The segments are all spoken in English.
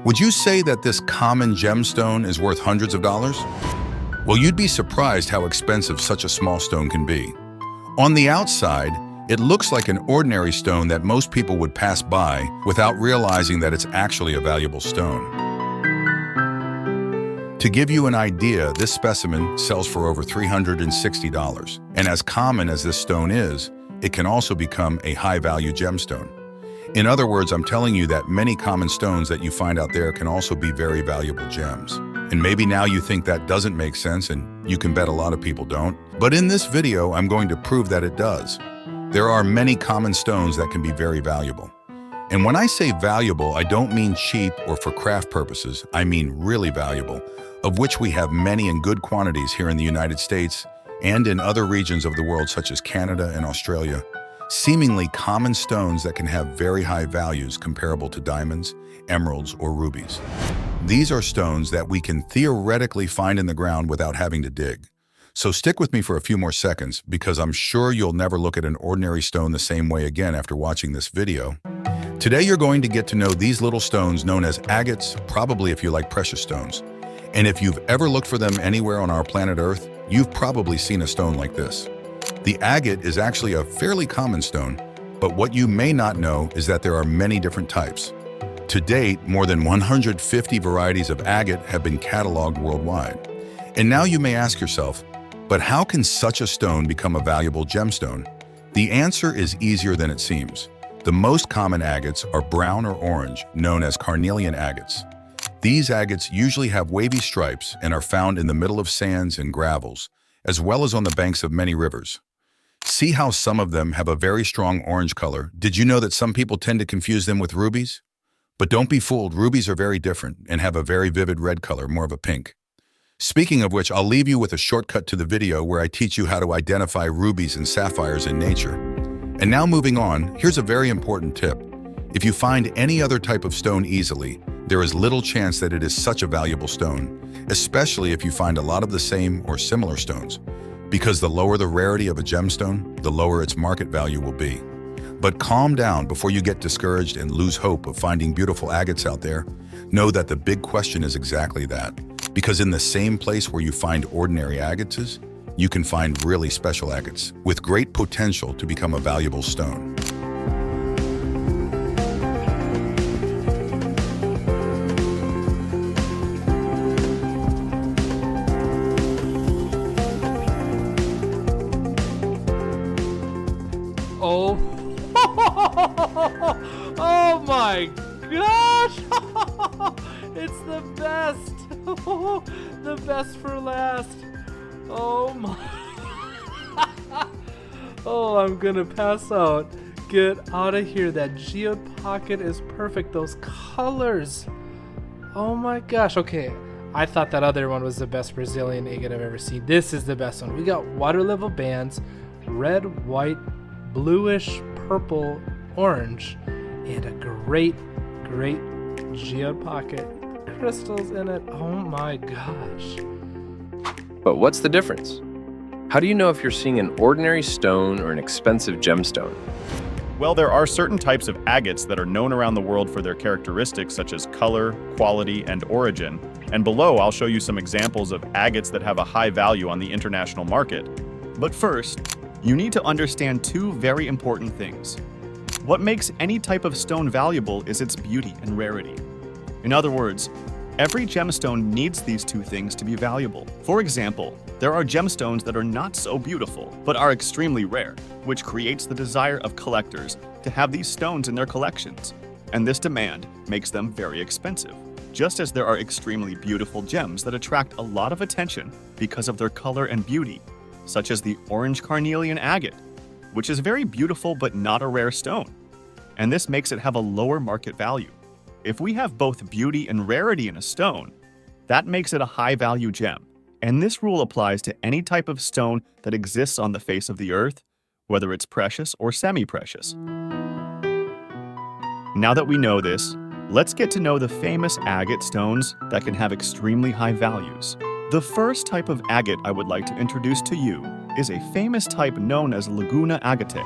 Would you say that this common gemstone is worth hundreds of dollars? Well, you'd be surprised how expensive such a small stone can be. On the outside, it looks like an ordinary stone that most people would pass by without realizing that it's actually a valuable stone. To give you an idea, this specimen sells for over $360. And as common as this stone is, it can also become a high-value gemstone. In other words, I'm telling you that many common stones that you find out there can also be very valuable gems. And maybe now you think that doesn't make sense, and you can bet a lot of people don't. But in this video, I'm going to prove that it does. There are many common stones that can be very valuable. And when I say valuable, I don't mean cheap or for craft purposes. I mean really valuable, of which we have many in good quantities here in the United States and in other regions of the world such as Canada and Australia. Seemingly common stones that can have very high values comparable to diamonds, emeralds, or rubies. These are stones that we can theoretically find in the ground without having to dig. So stick with me for a few more seconds because I'm sure you'll never look at an ordinary stone the same way again after watching this video. Today you're going to get to know these little stones known as agates, probably if you like precious stones. And if you've ever looked for them anywhere on our planet Earth, you've probably seen a stone like this. The agate is actually a fairly common stone, but what you may not know is that there are many different types. To date, more than 150 varieties of agate have been cataloged worldwide. And now you may ask yourself, but how can such a stone become a valuable gemstone? The answer is easier than it seems. The most common agates are brown or orange, known as carnelian agates. These agates usually have wavy stripes and are found in the middle of sands and gravels, as well as on the banks of many rivers. See how some of them have a very strong orange color? Did you know that some people tend to confuse them with rubies? But don't be fooled, rubies are very different and have a very vivid red color, more of a pink. Speaking of which, I'll leave you with a shortcut to the video where I teach you how to identify rubies and sapphires in nature. And now moving on, here's a very important tip. If you find any other type of stone easily, there is little chance that it is such a valuable stone, especially if you find a lot of the same or similar stones, because the lower the rarity of a gemstone, the lower its market value will be. But calm down before you get discouraged and lose hope of finding beautiful agates out there. Know that the big question is exactly that, because in the same place where you find ordinary agates, you can find really special agates with great potential to become a valuable stone. Oh, oh my gosh! It's the best! The best for last. Oh my. Oh, I'm gonna pass out. Get out of here. That geode pocket is perfect. Those colors. Oh my gosh. Okay. I thought that other one was the best Brazilian agate I've ever seen. This is the best one. We got water level bands, red, white, bluish, purple, orange, and a great geode pocket. Crystals in it. Oh my gosh. But what's the difference? How do you know if you're seeing an ordinary stone or an expensive gemstone? Well, there are certain types of agates that are known around the world for their characteristics such as color, quality, and origin. And below, I'll show you some examples of agates that have a high value on the international market. But first, you need to understand two very important things. What makes any type of stone valuable is its beauty and rarity. In other words, every gemstone needs these two things to be valuable. For example, there are gemstones that are not so beautiful, but are extremely rare, which creates the desire of collectors to have these stones in their collections. And this demand makes them very expensive. Just as there are extremely beautiful gems that attract a lot of attention because of their color and beauty, such as the orange carnelian agate, which is very beautiful but not a rare stone. And this makes it have a lower market value. If we have both beauty and rarity in a stone, that makes it a high-value gem. And this rule applies to any type of stone that exists on the face of the earth, whether it's precious or semi-precious. Now that we know this, let's get to know the famous agate stones that can have extremely high values. The first type of agate I would like to introduce to you is a famous type known as Laguna Agate.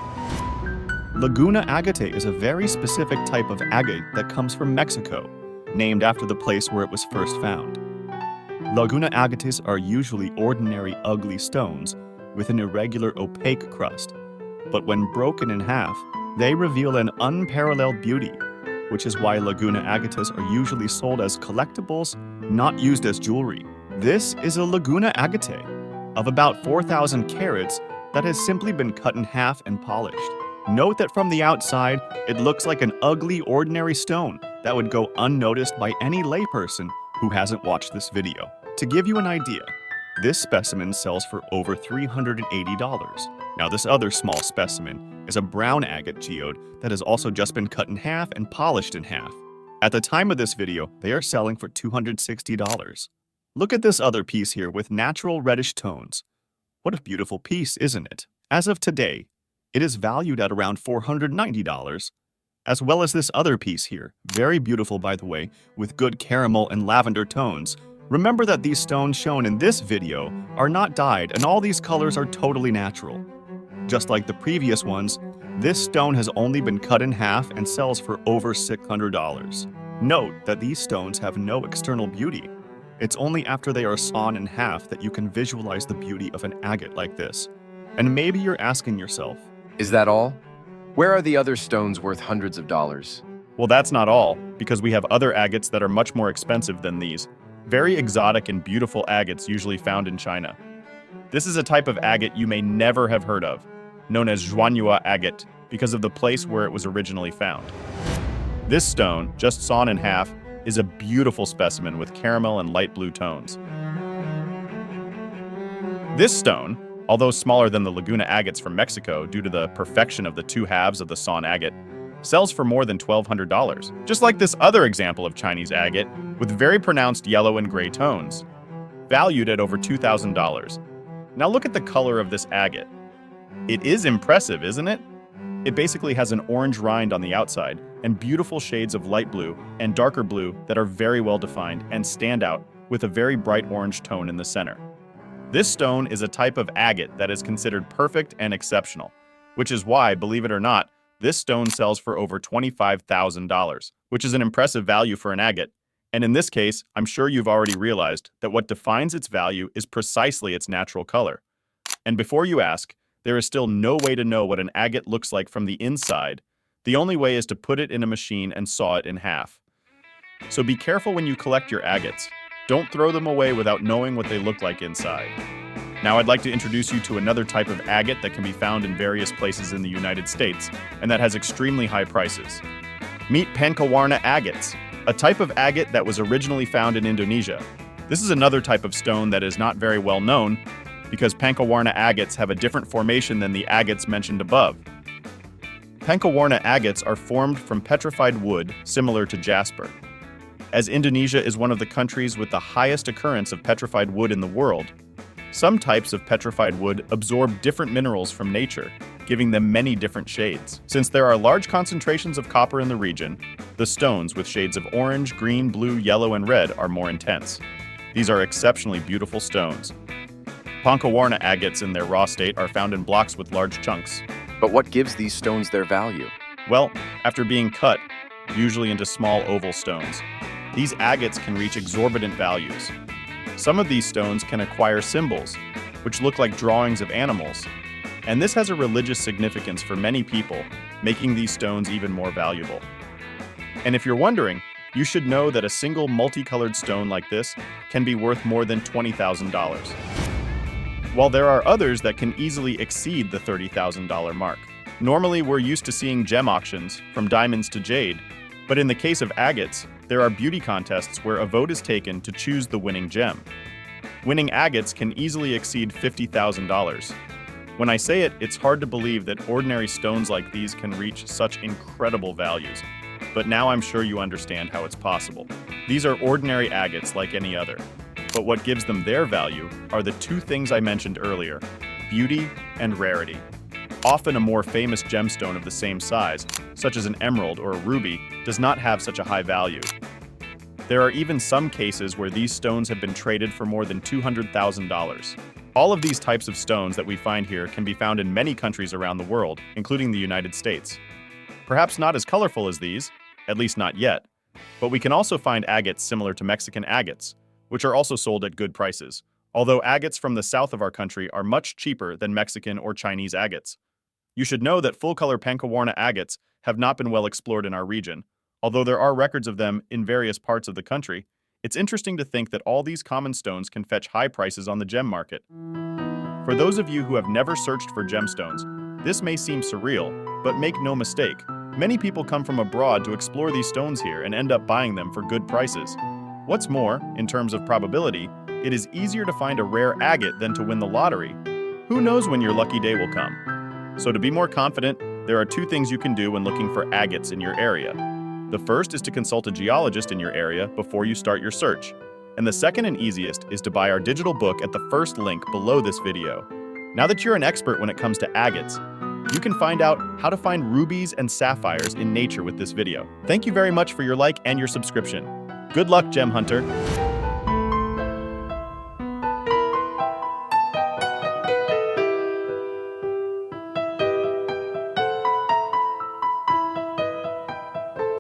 Laguna Agate is a very specific type of agate that comes from Mexico, named after the place where it was first found. Laguna agates are usually ordinary ugly stones with an irregular opaque crust, but when broken in half, they reveal an unparalleled beauty, which is why Laguna agates are usually sold as collectibles, not used as jewelry. This is a Laguna agate of about 4,000 carats that has simply been cut in half and polished. Note that from the outside, it looks like an ugly, ordinary stone that would go unnoticed by any layperson who hasn't watched this video. To give you an idea, this specimen sells for over $380. Now, this other small specimen is a brown agate geode that has also just been cut in half and polished in half. At the time of this video, they are selling for $260. Look at this other piece here with natural reddish tones. What a beautiful piece, isn't it? As of today, it is valued at around $490, as well as this other piece here, very beautiful by the way, with good caramel and lavender tones. Remember that these stones shown in this video are not dyed, and all these colors are totally natural. Just like the previous ones, this stone has only been cut in half and sells for over $600. Note that these stones have no external beauty. It's only after they are sawn in half that you can visualize the beauty of an agate like this. And maybe you're asking yourself, Is that all? Where are the other stones worth hundreds of dollars? well, that's not all, because we have other agates that are much more expensive than these. Very exotic and beautiful agates usually found in China. This is a type of agate you may never have heard of, known as Zhuanhua agate, because of the place where it was originally found. This stone, just sawn in half, is a beautiful specimen with caramel and light blue tones. This stone, although smaller than the Laguna agates from Mexico due to the perfection of the two halves of the sawn agate, sells for more than $1,200, just like this other example of Chinese agate with very pronounced yellow and gray tones, valued at over $2,000. Now look at the color of this agate. It is impressive, isn't it? It basically has an orange rind on the outside and beautiful shades of light blue and darker blue that are very well defined and stand out with a very bright orange tone in the center. This stone is a type of agate that is considered perfect and exceptional, which is why, believe it or not, this stone sells for over $25,000, which is an impressive value for an agate. And in this case, I'm sure you've already realized that what defines its value is precisely its natural color. And before you ask, there is still no way to know what an agate looks like from the inside. The only way is to put it in a machine and saw it in half. So be careful when you collect your agates. Don't throw them away without knowing what they look like inside. Now I'd like to introduce you to another type of agate that can be found in various places in the United States, and that has extremely high prices. Meet Pancawarna agates, a type of agate that was originally found in Indonesia. This is another type of stone that is not very well known, because Pancawarna agates have a different formation than the agates mentioned above. Pancawarna agates are formed from petrified wood similar to jasper. As Indonesia is one of the countries with the highest occurrence of petrified wood in the world, some types of petrified wood absorb different minerals from nature, giving them many different shades. Since there are large concentrations of copper in the region, the stones with shades of orange, green, blue, yellow, and red are more intense. These are exceptionally beautiful stones. Pancawarna agates in their raw state are found in blocks with large chunks. But what gives these stones their value? Well, after being cut, usually into small oval stones, these agates can reach exorbitant values. Some of these stones can acquire symbols, which look like drawings of animals, and this has a religious significance for many people, making these stones even more valuable. And if you're wondering, you should know that a single multicolored stone like this can be worth more than $20,000. While there are others that can easily exceed the $30,000 mark. Normally, we're used to seeing gem auctions, from diamonds to jade, but in the case of agates, there are beauty contests where a vote is taken to choose the winning gem. Winning agates can easily exceed $50,000. When I say it, it's hard to believe that ordinary stones like these can reach such incredible values, but now I'm sure you understand how it's possible. These are ordinary agates like any other, but what gives them their value are the two things I mentioned earlier, beauty and rarity. Often a more famous gemstone of the same size, such as an emerald or a ruby, does not have such a high value. There are even some cases where these stones have been traded for more than $200,000. All of these types of stones that we find here can be found in many countries around the world, including the United States. Perhaps not as colorful as these, at least not yet, But we can also find agates similar to Mexican agates, which are also sold at good prices, although agates from the south of our country are much cheaper than Mexican or Chinese agates. You should know that full-color Pancawarna agates have not been well explored in our region. Although there are records of them in various parts of the country, it's interesting to think that all these common stones can fetch high prices on the gem market. For those of you who have never searched for gemstones, this may seem surreal, but make no mistake, many people come from abroad to explore these stones here and end up buying them for good prices. What's more, in terms of probability, it is easier to find a rare agate than to win the lottery. Who knows when your lucky day will come? So to be more confident, there are two things you can do when looking for agates in your area. The first is to consult a geologist in your area before you start your search. And the second and easiest is to buy our digital book at the first link below this video. Now that you're an expert when it comes to agates, you can find out how to find rubies and sapphires in nature with this video. Thank you very much for your like and your subscription. Good luck, Gem Hunter!